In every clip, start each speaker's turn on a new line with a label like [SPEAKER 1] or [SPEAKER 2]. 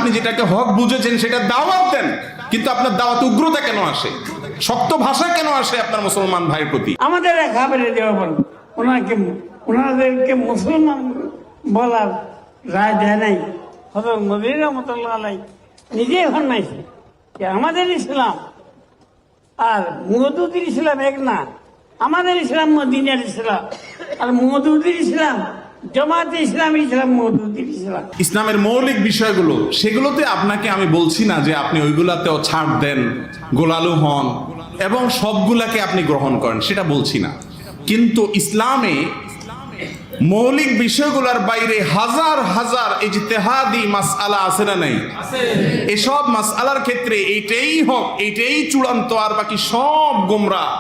[SPEAKER 1] আপনি যেটাকে হক বুঝেছেন সেটা দাওয়াত দেন, কিন্তু আপনার দাওয়াতে উগ্রতা কেন আসে, শক্ত ভাষা কেন আসে আপনার মুসলমান ভাইয়ের প্রতি?
[SPEAKER 2] আমাদের খাবারে দেওয়া বল ওনাদেরকে মুসলমান বলার রায় দেয় নাই। হযরত মদিনা রাহমাতুল্লাহ আলাইহি নিজেই ফরমাইছে যে আমাদের ইসলাম আর মওদুদির ইসলাম এক না। আমাদের ইসলাম মদিনার ইসলাম, আর মওদুদির ইসলাম জামাতে ইসলামী ইসলাম, মওদুদির ইসলাম।
[SPEAKER 1] ইসলামের মৌলিক বিষয়গুলো সেগুলোতে আপনাকে আমি বলছি না যে আপনি ওইগুলাতেও ছাড় দেন, গোলালু হন এবং সবগুলাকে আপনি গ্রহণ করেন, সেটা বলছি না। কিন্তু ইসলামে মৌলিক বিষয়গুলোর বাইরে হাজার হাজার ইজতিহাদি মাসআলা আছে না নাই? এসব মাসআলার ক্ষেত্রে এইটাই হক, এইটাই চূড়ান্ত, আর বাকি সব গোমরাহ।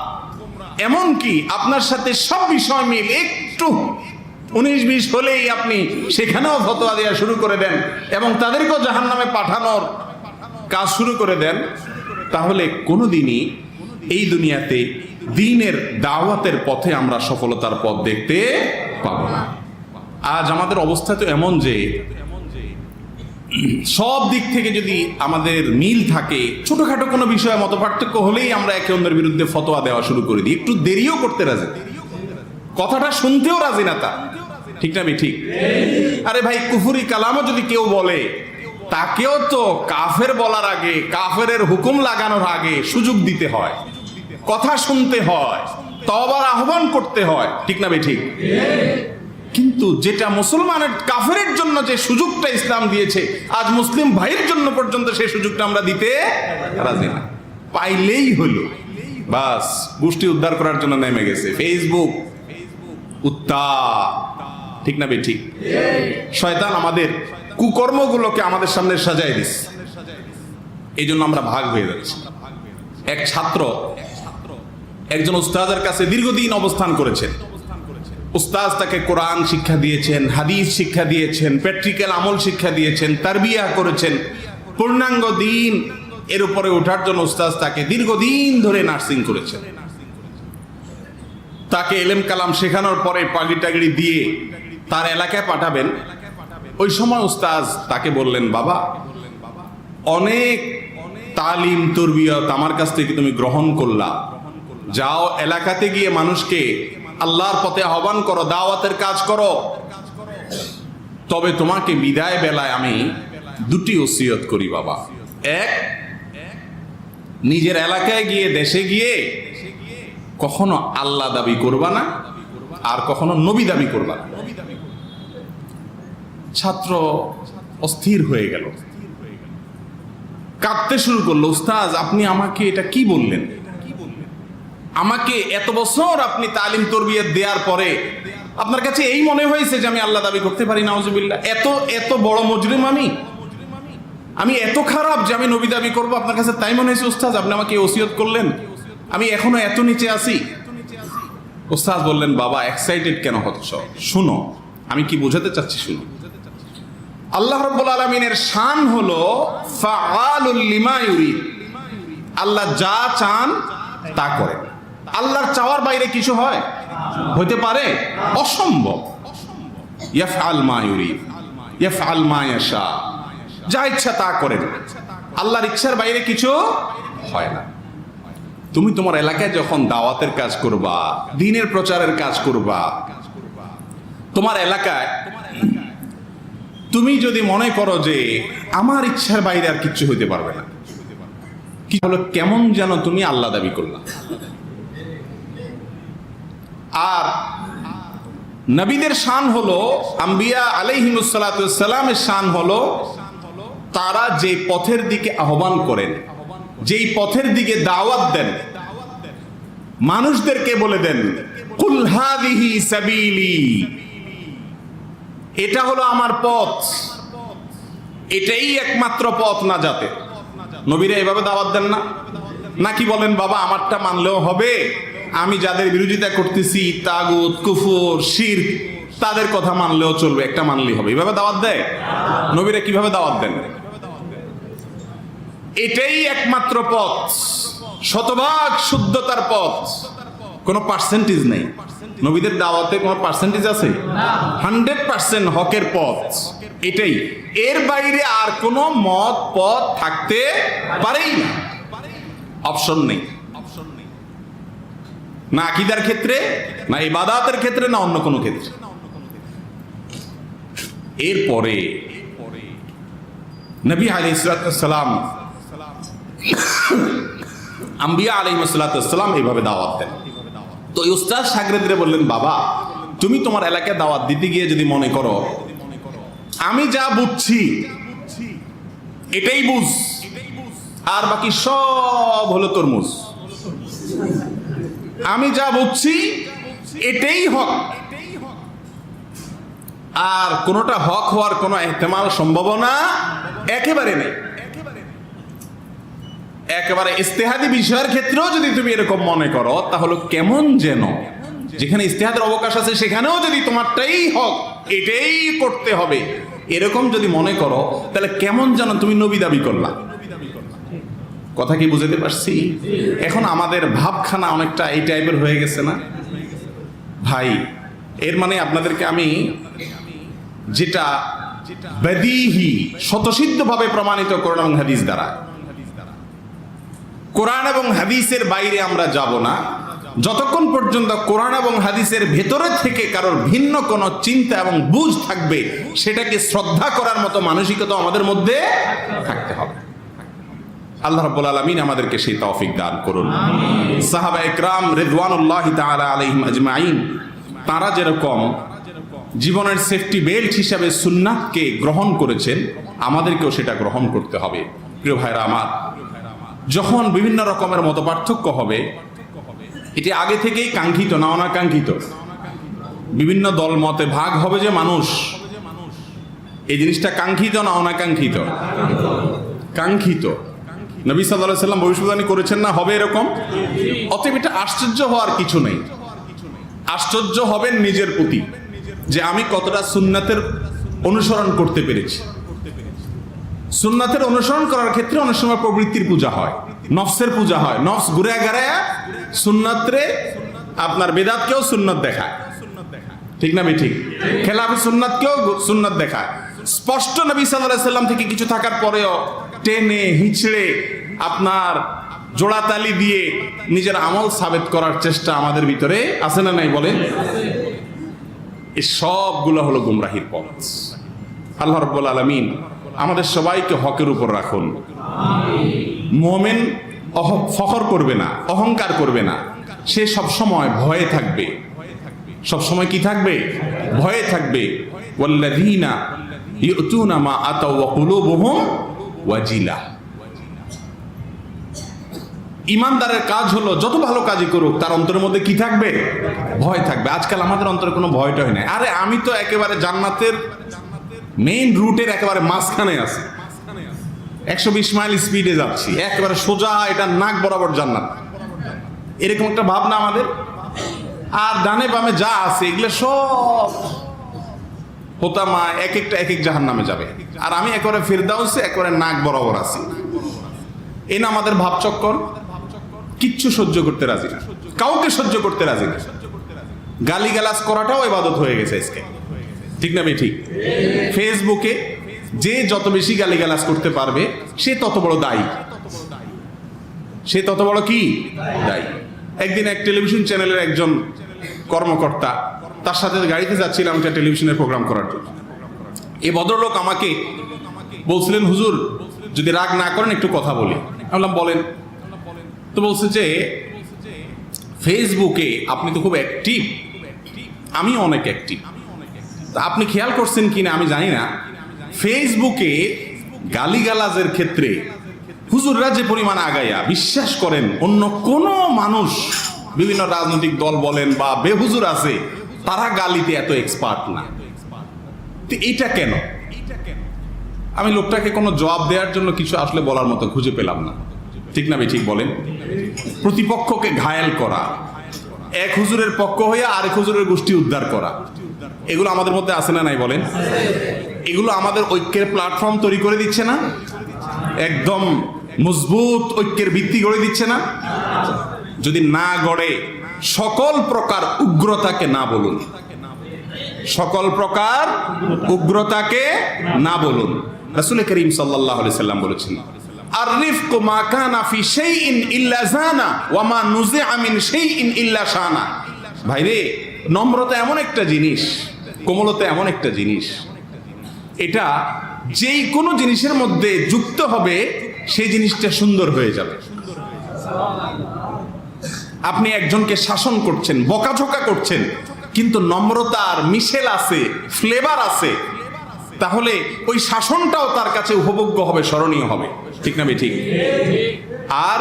[SPEAKER 1] এমনকি আপনার সাথে সব বিষয় মিল একটু 19-20 হলেই আপনি সেখানেও ফতোয়া দেওয়া শুরু করে দেন এবং তাদেরকেও জাহান্নামে পাঠানোর কাজ শুরু করে দেন, তাহলে কোনোদিনই এই দুনিয়াতে দ্বীনের দাওয়াতের পথে আমরা সফলতার পথ দেখতে পাবো না। আজ আমাদের অবস্থা তো এমন যে সব দিক থেকে যদি আমাদের মিল থাকে, ছোটখাটো কোনো বিষয়ে মতপার্থক্য হলেই আমরা একে অন্যের বিরুদ্ধে ফতোয়া দেওয়া শুরু করে দিই, একটু দেরিও করতে রাজি, কথাটা শুনতেও রাজি না তা, ঠিক না? ঠিক। আরে ভাই, কুফরি কালামও যদি কেউ বলে, তাকেও তো কাফের বলার আগে, কাফেরের হুকুম লাগানোর আগে সুযোগ দিতে হয়, কথা শুনতে হয়, তওবার আহ্বান করতে হয়, ঠিক না? ঠিক। কিন্তু যেটা মুসলমানের কাফেরের জন্য যে সুযোগটা ইসলাম দিয়েছে, আজ মুসলিম ভাইয়ের জন্য পর্যন্ত সেই সুযোগটা আমরা দিতে রাজি না। পাইলেই হলো বাস, গোষ্ঠী উদ্ধার করার জন্য নেমে গেছে ফেসবুক ঠিক না? ঠিক। শয়তান আমাদের কুকর্মগুলোকে আমাদের সামনে সাজায় দিচ্ছে, এই জন্য আমরা ভাগ হয়ে যাচ্ছি। এক ছাত্র একজন উস্তাদের কাছে দীর্ঘদিন অবস্থান করেছেন। উস্তাদ তাকে কোরআন শিক্ষা দিয়েছেন, হাদিস শিক্ষা দিয়েছেন, প্র্যাকটিক্যাল আমল শিক্ষা দিয়েছেন, তারবিয়া করেছেন, পূর্ণাঙ্গ দিন এর উপরে ওঠার জন্য উস্তাদ তাকে দীর্ঘদিন ধরে নার্সিং করেছেন। তাকে এলেম কালাম শেখানোর পরে পাগড়ি টাগড়ি দিয়ে তার এলাকায় পাঠাবেন। ওই সময় উস্তাদ তাকে বললেন, বাবা, অনেক তালিম তরবিয়ত আমার কাছ থেকে তুমি গ্রহণ করলা, যাও এলাকাতে গিয়ে মানুষকে আল্লাহর পথে আহ্বান করো, দাওয়াতের কাজ করো। তবে তোমাকে বিদায় বেলায় আমি দুটি ওসিয়ত করি বাবা। এক, নিজের এলাকায় গিয়ে, দেশে গিয়ে কখনো আল্লাহ দাবি করবা না, আর কখনো নবী দাবি করবা না। ছাত্র অস্থির হয়ে গেল, কাঁদতে শুরু করলো। উস্তাদ, আপনি আমাকে এটা কি বললেন? আমাকে এত বছর আপনি তালিম তরবিয়ত দেওয়ার পরে আপনার কাছে এই মনে হয়েছে যে আমি আল্লাহ দাবি করতে পারি? নাউজুবিল্লাহ। এত বড় মুজরিম আমি এত খারাপ যে আমি নবী দাবি করবো? আপনার কাছে তাই মনে হয়েছে উস্তাদ? আপনি আমাকে ওসিয়ত করলেন, আমি এখনো এত নিচে আছি। উস্তাদ বললেন, বাবা, এক্সাইটেড কেন হচ্ছ? শুনো, আমি কি বোঝাতে চাচ্ছি শুনো। আল্লাহ রাব্বুল আলামিনের শান হলো ফাআলুল লিমা ইউরিদ। আল্লাহ যা চান তা করে। আল্লাহর চাওয়ার বাইরে কিছু হয়? হতে পারে? অসম্ভব। ইয়াফআল মা ইউরিদ, ইয়াফআল মা ইয়াশা, যা ইচ্ছা তা করেন। আল্লাহর ইচ্ছার বাইরে কিছু হয় না। তুমি তোমার এলাকায় যখন দাওয়াতের কাজ করবা, দ্বীনের প্রচারের কাজ করবা, তোমার এলাকায় তুমি যদি মনে করো যে আমার ইচ্ছার বাইরে আর কিচ্ছু হইতে পারবে না, কি হলো, কেমন যেন তুমি আল্লাহ দাবি করলা। আর নবীদের শান হলো, আম্বিয়া আলাইহিমুস সালাতু ওয়াস সালামের শান হলো, তারা যে পথের দিকে আহ্বান করেন, যেই পথের দিকে দাওয়াত দেন, মানুষদেরকে বলে দেন, কুল হাযিহি সাবিলি, এটা হলো আমার পথ, এটাই একমাত্র পথ নাজাতের। নবীরা এভাবে দাওয়াত দেন না? নাকি বলেন, বাবা, আমারটা মানলেও হবে, আমি যাদের বিরোধিতা করতেছি, তাগুত, কুফর, শিরক, তাদের কথা মানলেও চলবে, একটা মানলেই হবে, এভাবে দাওয়াত দেয়? নবীরা কিভাবে দাওয়াত দেন? এটাই একমাত্র পথ, শতভাগ শুদ্ধতার পথ, কোনো পার্সেন্টেজ নেই। নবীদের দাওয়াতে কোনো পার্সেন্টেজ আছে? 100% হকের পথ এটাই। এর বাইরে আর কোনো মত পথ থাকতে পারেই না, অপশন নেই। না আকীদার ক্ষেত্রে, না ইবাদতের ক্ষেত্রে, না অন্য কোনো ক্ষেত্রে। এরপরে নবী আলাইহিস সালাম, আম্বিয়া আলাইহিস সালাম এইভাবে দাওয়াত দেন। তো এই উস্তাদ শাগরেদরে বললেন, বাবা তুমি তোমার এলাকায় দাওয়াত দিতে গিয়ে যদি মনে করো আমি যা বুঝছি এটাই বুঝ, আর বাকি সব হলো তরমুজ, আমি যা বুঝছি এটাই হক, আর কোনোটা হক হওয়ার কোনো ইহতিমাল সম্ভাবনা একেবারে নেই। একেবারে ইজতিহাদি বিষয়ের ক্ষেত্রেও যদি তুমি এরকম মনে করো, তাহলে কেমন যেন যেখানে ইজতিহাদের অবকাশ আছে সেখানেও যদি তোমারটাই হক, এটাই করতে হবে, এরকম যদি মনে করো, তাহলে কেমন যেন তুমি নবী দাবি করলা। কথা কি বুঝাতে পারছি? এখন আমাদের ভাবখানা অনেকটা এই টাইপের হয়ে গেছে না ভাই? এর মানে আপনাদেরকে আমি যেটা বেদিহি স্বতঃসিদ্ধভাবে প্রমাণিত কোরআন এবং হাদিস দ্বারা, কোরআন এবং হাদিসের বাইরে আমরা যাব না যতক্ষণ পর্যন্ত কোরআন এবং হাদিসের ভেতরে থেকে কারোর ভিন্ন কোনো চিন্তা এবং বুঝ থাকবে, সেটাকে শ্রদ্ধা করার মতো মানসিকতা আমাদের মধ্যে থাকতে হবে। আল্লাহ রাব্বুল আলামিন আমাদেরকে সেই তৌফিক দান করুন। সাহাবা ইকরাম রিদওয়ানুল্লাহি তাআলা আলাইহিম আজমাইন, তারা যেরকম জীবনের সেফটি বেল্ট হিসাবে সুন্নাতকে গ্রহণ করেছেন, আমাদেরকেও সেটা গ্রহণ করতে হবে। প্রিয় ভাইরা আমার, যখন বিভিন্ন রকমের মতপার্থক্য হবে, এটি আগে থেকেই কাঙ্ক্ষিত না অনাকাঙ্ক্ষিত? বিভিন্ন দল মতে ভাগ হবে যে মানুষ, এই জিনিসটা কাঙ্ক্ষিত না অনাকাঙ্ক্ষিত? কাঙ্ক্ষিত। নবী সাল্লাল্লাহু আলাইহি ওয়াসাল্লাম ভবিষ্যদ্বাণী করেছেন না হবে এরকম? অতএব এটা আশ্চর্য হওয়ার কিছু নেই। আশ্চর্য হবেন নিজের প্রতি, যে আমি কতটা সুন্নাতের অনুসরণ করতে পেরেছি। সুন্নাতের অনুসরণ করার ক্ষেত্রে অনেক সময় প্রবৃত্তির পূজা হয়, নফসের পূজা হয়। নফস ঘুরে গাড়ায় সুন্নাতরে আপনার বেদাতকেও সুন্নাত দেখায়, ঠিক না? ঠিক। খেলাফে সুন্নাতকেও সুন্নাত দেখায়। স্পষ্ট নবী সাল্লাল্লাহু আলাইহি ওয়াসাল্লাম থেকে কিছু থাকার পরেও টেনে হিচড়ে আপনার জোড়াতালি দিয়ে নিজের আমল সাবেত করার চেষ্টা আমাদের ভিতরে আছে না নাই বলেন? এই সবগুলো হলো গুমরাহির পথ। আল্লাহ রাব্বুল আলামিন আমাদের সবাইকে হকের উপর রাখুন। মুমিন ফখর করবে না, অহংকার করবে না, সে সব সময় ভয়ে থাকবে। সব সময় কি থাকবে? ভয়ে থাকবে। ওয়াল্লাযীনা ইউতুনা মা আতাও ওয়া কুলুবুহুম ওয়াজিলা। ইমানদারের কাজ হলো যত ভালো কাজই করুক, তার অন্তরের মধ্যে কি থাকবে? ভয় থাকবে। আজকাল আমাদের অন্তরে কোনো ভয়টা হয় না। আরে আমি তো একেবারে জান্নাতের মেইন রুটের একেবারে মাঝখানে আছি, 120 মাইল স্পিডে যাচ্ছি, একেবারে সোজা, এটা নাক বরাবর জান্নাত, এরকম একটা ভাবনা আমাদের। আর ডানে বামে যা আছে এগুলো সব হোতামা, এক একটা এক এক জাহান্নামে যাবে, আর আমি একেবারে ফিরদাউসে একেবারে নাক বরাবর আছি। এই না আমাদের ভাবচক্কর। কিচ্ছু সহ্য করতে রাজি না, কাউকে সহ্য করতে রাজি না। গালিগালাজ করাটাও ইবাদত হয়ে গেছে আজকে, ঠিক না? ঠিক। ফেসবুকে যে যত বেশি গালিগালাজ করতে পারবে সে তত বড় দায়ী, সে তত বড় কি দায়ী। একদিন এক টেলিভিশন চ্যানেলের একজন কর্মকর্তা, তার সাথে গাড়িতে যাচ্ছিলাম একটা টেলিভিশনের প্রোগ্রাম করার জন্য। এই ভদ্রলোক আমাকে বলছিলেন, হুজুর যদি রাগ না করেন একটু কথা বলি। আমি বললাম বলেন। তো বলছে যে ফেসবুকে আপনি তো খুব অ্যাক্টিভ, আমি অনেক অ্যাক্টিভ, তা আপনি খেয়াল করছেন কিনা আমি জানি না, ফেসবুকে গালিগালাজের ক্ষেত্রে হুজুররা যে পরিমাণ আগাইয়া, বিশ্বাস করেন অন্য কোনো মানুষ, বিভিন্ন রাজনৈতিক দল বলেন বা বেহুজুর আছে, তারা গালিতে এত এক্সপার্ট না। তো এইটা কেন? আমি লোকটাকে কোনো জবাব দেওয়ার জন্য কিছু আসলে বলার মতো খুঁজে পেলাম না, ঠিক না? ঠিক বলেন। প্রতিপক্ষকে ঘায়েল করা, এক হুজুরের পক্ষ হইয়া আরেক হুজুরের গোষ্ঠী উদ্ধার করা, এগুলো আমাদের মধ্যে আছে না নাই বলেন? এগুলো আমাদের ঐক্যের প্ল্যাটফর্ম তৈরি করে দিচ্ছে না? একদম মজবুত ঐক্যের ভিত্তি গড়ে দিচ্ছে না? যদি না গড়ে সকল প্রকার উগ্রতাকে না বলুন, সকল প্রকার উগ্রতাকে না বলুন। রাসূল করিম সাল্লাল্লাহু আলাইহি সাল্লাম বলেছেন, আর-রিফকু মা কানা ফি শাইইন ইল্লা জানা ওয়া মা নুজিআ মিন শাইইন ইল্লা শানা। ভাইরে, নম্রতা এমন একটা জিনিস, কোমলতা এমন একটা জিনিস, এটা যেই কোনো জিনিসের মধ্যে যুক্ত হবে সেই জিনিসটা সুন্দর হয়ে যাবে। আপনি একজনকে শাসন করছেন, বকাঝকা করছেন, কিন্তু নম্রতার মিশেল আছে, ফ্লেভার আছে, তাহলে ওই শাসনটাও তার কাছে উপভোগ্য হবে, স্মরণীয় হবে। ঠিক না ঠিক? আর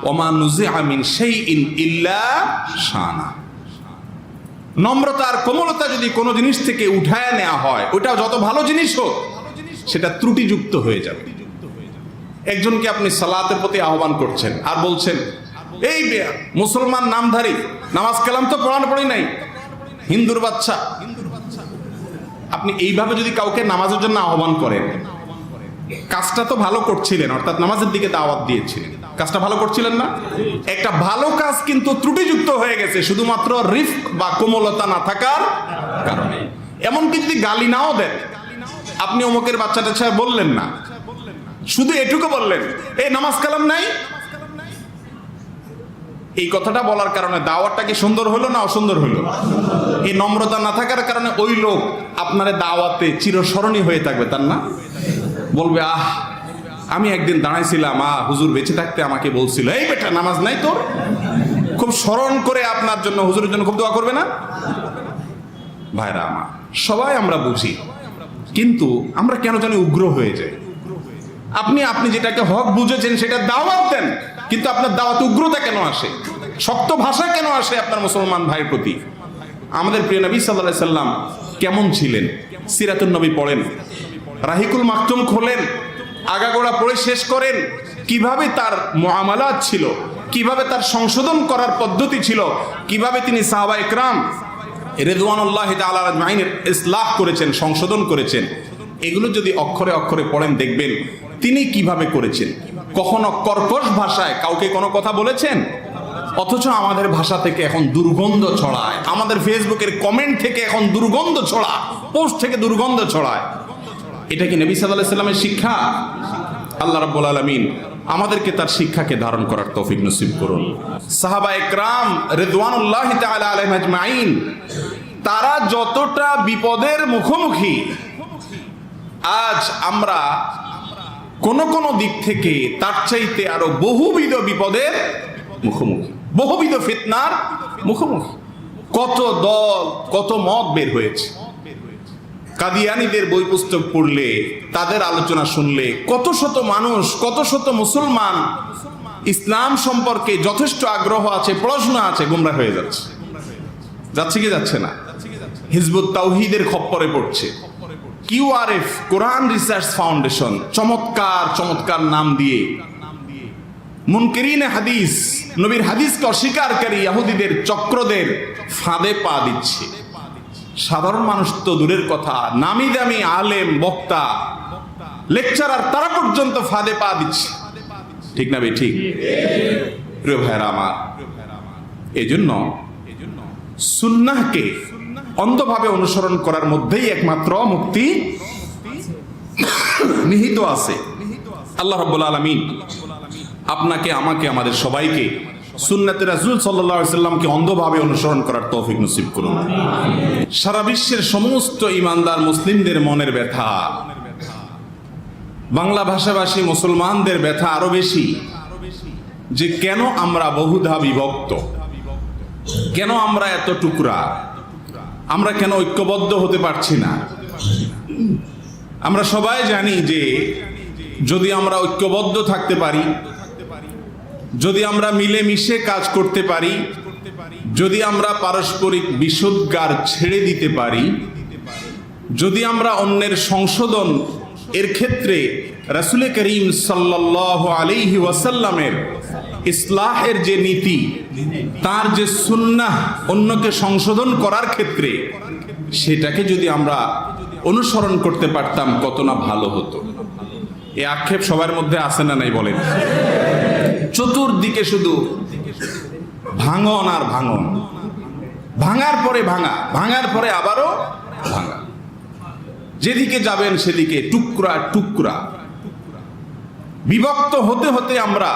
[SPEAKER 1] ওমা নুজিআ মিন শাইইন ইল্লা শানা, নম্রতা আর কোমলতা যদি কোনো জিনিস থেকে উঠায় নেওয়া হয়, ওটা যত ভালো জিনিস হোক, সেটা ত্রুটিযুক্ত হয়ে যাবে। একজনকে আপনি সালাতের প্রতি আহ্বান করছেন আর বলছেন, এই মুসলমান নামধারী, নামাজ কালাম তো পড়ি নাই, হিন্দুর বাচ্চা। আপনি এইভাবে যদি কাউকে নামাজের জন্য আহ্বান করেন, কাজটা তো ভালো করছিলেন, অর্থাৎ নামাজের দিকে দাওয়াত দিয়েছিলেন, কাজটা ভালো করছিলেন না? একটা ভালো কাজ কিন্তু ত্রুটিযুক্ত হয়ে গেছে শুধুমাত্র রিফক বা কোমলতা না থাকার কারণে। এমনকি যদি গালি নাও দেন, আপনি অমুকের বাচ্চাটা ছাড়া বললেন না, শুধু এটুকু বললেন, এই নামাজ কালাম নাই, এই কথাটা বলার কারণে দাওয়াতটা কি সুন্দর হলো না অসুন্দর হলো? এই নম্রতা না থাকার কারণে ওই লোক আপনার দাওয়াতে চিরস্মরণীয় হয়ে থাকবে, তার না? বলবে, আহ, আমি একদিন দাঁড়াইছিলাম, হুজুর বেঁচে থাকতে আমাকে বলছিল, এই বেটা নামাজ নাই তোর, খুব স্মরণ করে আপনার জন্য, হুজুরের জন্য খুব দোয়া করবে না? ভাইরা আমার, সবাই আমরা বুঝি, কিন্তু আমরা কেন জানি উগ্র হয়ে যাই। আপনি যেটাকে হক বুঝেছেন সেটা দাওয়াত দেন, কিন্তু আপনার দাওয়াতে উগ্রতা কেন আসে, শক্ত ভাষা কেন আসে আপনার মুসলমান ভাইয়ের প্রতি? আমাদের প্রিয় নবী সাল্লাল্লাহু আলাইহি সাল্লাম কেমন ছিলেন? সিরাতুন নবী পড়েন, রাহিকুল মাকতুম খোলেন, আগাগোড়া পড়ে শেষ করেন, কিভাবে তার মুআমালাত ছিল, কিভাবে তার সংশোধন করার পদ্ধতি ছিল, কিভাবে তিনি সাহাবা ইকরাম রিদওয়ানুল্লাহি তাআলা আজমাইনের ইসলাহ করেছেন, সংশোধন করেছেন। এগুলো যদি অক্ষরে অক্ষরে পড়েন, দেখবেন তিনি কিভাবে করেছেন। কখনো কর্কশ ভাষায় কাউকে কোনো কথা বলেছেন? অথচ আমাদের ভাষা থেকে এখন দুর্গন্ধ ছড়ায়, আমাদের ফেসবুকের কমেন্ট থেকে এখন দুর্গন্ধ ছড়ায়, পোস্ট থেকে দুর্গন্ধ ছড়ায়। এটা কি নবী সাল্লাল্লাহু আলাইহি সাল্লামের শিক্ষা? আল্লাহ রাব্বুল আলামিন আমাদেরকে তার শিক্ষাকে ধারণ করার তৌফিক নসিব করুন। সাহাবা ইকরাম রিদওয়ানুল্লাহি তাআলা আলাইহিম আজমাইন, তারা যতটা বিপদের মুখোমুখি, আজ আমরা কোন কোন দিক থেকে তার চাইতে আরো বহুবিধ বিপদের মুখোমুখি, বহুবিধ ফিতনার মুখোমুখি। কত দল, কত মত বের হয়েছে। কাদিয়ানীদের বই পুস্তক পড়লে, তাদের আলোচনা শুনলে, কত শত মানুষ, কত শত মুসলমান ইসলাম সম্পর্কে যথেষ্ট আগ্রহ আছে, পড়াশোনা আছে, গুমরাহ হয়ে যাচ্ছে। যাচ্ছে কি যাচ্ছে না? হিজবুত তাওহীদের খপ্পরে পড়ছে। QRF, কোরআন রিসার্চ ফাউন্ডেশন, চমৎকার চমৎকার নাম দিয়ে মুনকিরিনে হাদিস, নবীর হাদিসকে অস্বীকারী ইহুদিদের চক্রদের ফাঁদে পা দিচ্ছে। সাধারণ মানুষ তো দূরের কথা, নামি দামি আলেম, বক্তা, লেকচারার, তারা পর্যন্ত ফাঁদে পা দিচ্ছে। ঠিক না ভাই? ঠিক। প্রিয় ভাইরা আমার, এজন্য সুন্নাহকে অন্ধভাবে অনুসরণ করার মধ্যেই একমাত্র মুক্তি নিহিত আছে। আল্লাহ রাব্বুল আলামিন আপনাকে, আমাকে, আমাদের সবাইকে সুন্নাতে রাসূল সাল্লাল্লাহু আলাইহি সাল্লামকে অন্ধভাবে অনুসরণ করার তৌফিক নসিব করুন। সারা বিশ্বের সমস্ত ঈমানদার মুসলিমদের মনের ব্যথা, বাংলা ভাষাভাষী মুসলমানদের ব্যথা আরো বেশি, যে কেন আমরা বহুধা বিভক্ত, কেন আমরা এত টুকরা, আমরা কেন ঐক্যবদ্ধ হতে পারছি না। আমরা সবাই জানি যে যদি আমরা ঐক্যবদ্ধ থাকতে পারি, যদি আমরা মিলেমিশে কাজ করতে পারি, যদি আমরা পারস্পরিক বিসুদ্গার ছেড়ে দিতে পারি, যদি আমরা অন্যের সংশোধন এর ক্ষেত্রে রাসূল করিম সাল্লাল্লাহু আলাইহি ওয়াসাল্লামের ইসলাহের যে নীতি, তার যে সুন্নাহ অন্যকে সংশোধন করার ক্ষেত্রে, সেটাকে যদি আমরা অনুসরণ করতে পারতাম কত না ভালো হতো। এই আক্ষেপ সবার মধ্যে আছে না নাই বলেন? চতুর্দিকে শুধু ভাঙন আর ভাঙন, ভাঙার পরে ভাঙা, ভাঙার পরে আবারও ভাঙা, যেদিকে যাবেন সেদিকে টুকরা টুকরা, বিভক্ত হতে হতে আমরা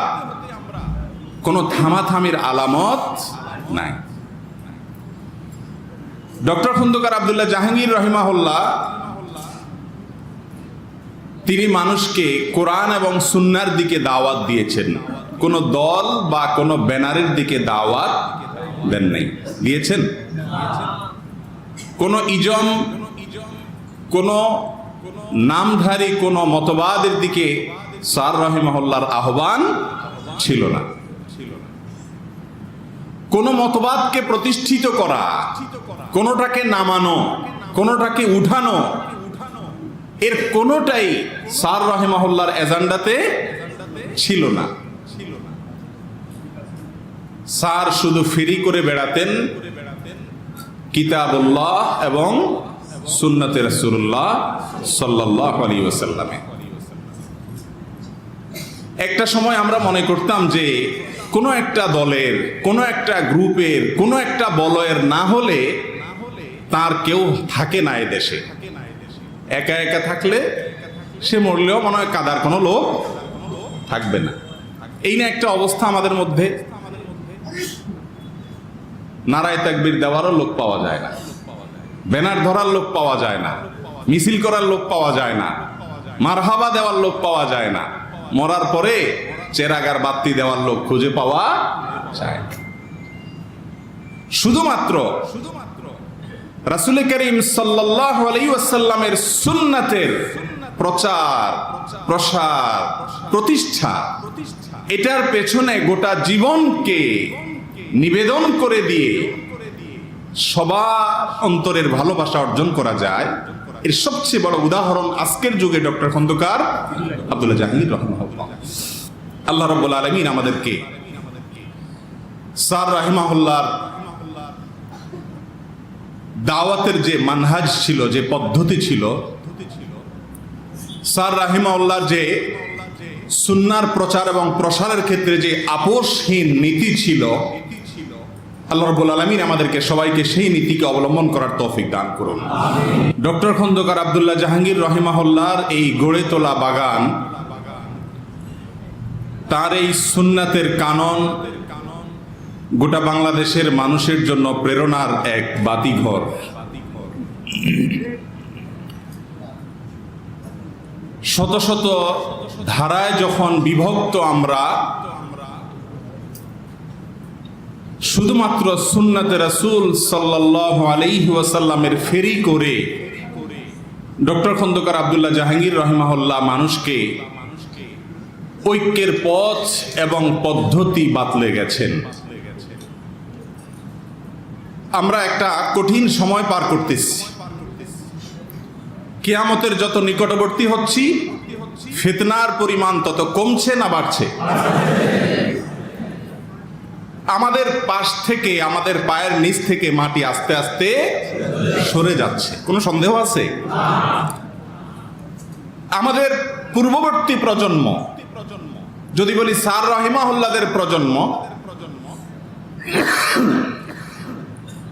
[SPEAKER 1] কোনো থামাথামির আলামত নাই। ডক্টর খন্দকার আব্দুল্লাহ জাহাঙ্গীর রহিমাহুল্লাহ তিনি মানুষকে কোরআন এবং সুন্নাহর দিকে দাওয়াত দিয়েছেন, কোন দল বা কোন ব্যানারের দিকে দাওয়াত দেন নাই। দিয়েছেন? কোন ইজম, কোন নামধারী কোন মতবাদের দিকে স্যার রহিমাহুল্লাহর আহ্বান ছিল না। কোন মতবাদকে প্রতিষ্ঠিত করা, কোনটাকে নামানো, কোনটাকে উঠানো, এর কোনটাই স্যার রহিমাহুল্লাহর এজেন্ডাতে ছিল না। স্যার শুধু ফেরি করে বেড়াতেন কিতাবুল্লাহ এবং সুন্নতে রাসূলুল্লাহ সাল্লাল্লাহু আলাইহি ওয়াসাল্লামে। একটা সময় আমরা মনে করতাম যে কোনো একটা দলের, কোনো একটা গ্রুপের, কোনো একটা বলয়ের না হলে তার কেউ থাকে না এ দেশে। একা একা থাকলে সে মরলেও মনে হয় কাদার কোনো লোক থাকবে না। এই না একটা অবস্থা আমাদের মধ্যে। নারায়ে তাকবীর দেওয়ারও লোক পাওয়া যায় না, ব্যানার ধরার লোক পাওয়া যায় না, মিছিল করার লোক পাওয়া যায় না, মারহাবা দেওয়ার লোক পাওয়া যায় না, মরার পরে চেরাগার বাতি দেওয়ার লোক খুঁজে পাওয়া যায় না। শুধুমাত্র রাসূল করিম সাল্লাল্লাহু আলাইহি ওয়াসাল্লামের সুন্নাতের প্রচার, প্রসার, প্রতিষ্ঠা, এটার পেছনে গোটা জীবনকে নিবেদন করে দিয়ে সবার অন্তরের ভালোবাসা অর্জন করা যায়। এর সবচেয়ে বড় উদাহরণ আজকের যুগে ডক্টর খন্দকার আব্দুল্লাহ জাহাঙ্গীর রাহিমাহুল্লাহ। আল্লাহ রাব্বুল আলামিন আমাদেরকে স্যার রাহিমাহুল্লাহর দাওয়াতের যে মানহাজ ছিল, যে পদ্ধতি ছিল, স্যার রাহিমাহুল্লাহর যে সুন্নাহর প্রচার এবং প্রসারের ক্ষেত্রে যে আপোষহীন নীতি ছিল, আল্লাহ রাব্বুল আলামিন আমাদেরকে সবাইকে সেই নীতিকে অবলম্বন করার তৌফিক দান করুন। ডক্টর খন্দকার আব্দুল্লাহ জাহাঙ্গীর রহিমাহুল্লাহর এই গড়ে তোলা বাগান, তার এই সুন্নাতের কানন গোটা বাংলাদেশের মানুষের জন্য প্রেরণার এক বাতিঘর। শত শত ধারায় যখন বিভক্ত আমরা, শুধুমাত্র সুন্নাতে রাসূল সাল্লাল্লাহু আলাইহি ওয়াসাল্লামের ফেরি করে ডক্টর খন্দকার আব্দুল্লাহ জাহাঙ্গীর রহিমাহুল্লাহ মানুষকে ঐক্যের পথ এবং পদ্ধতি বাতলে গেছেন। আমরা একটা কঠিন সময় পার করতেছি। কিয়ামতের যত নিকটবর্তী হচ্ছি, ফিতনার পরিমাণ তত কমছে না বাড়ছে? আমাদের পাশ থেকে, আমাদের পায়ের নিচ থেকে মাটি আস্তে আস্তে সরে যাচ্ছে, কোনো সন্দেহ আছে? আমাদের পূর্ববর্তী প্রজন্ম, যদি বলি স্যার রাহিমাহুল্লাহদের প্রজন্ম,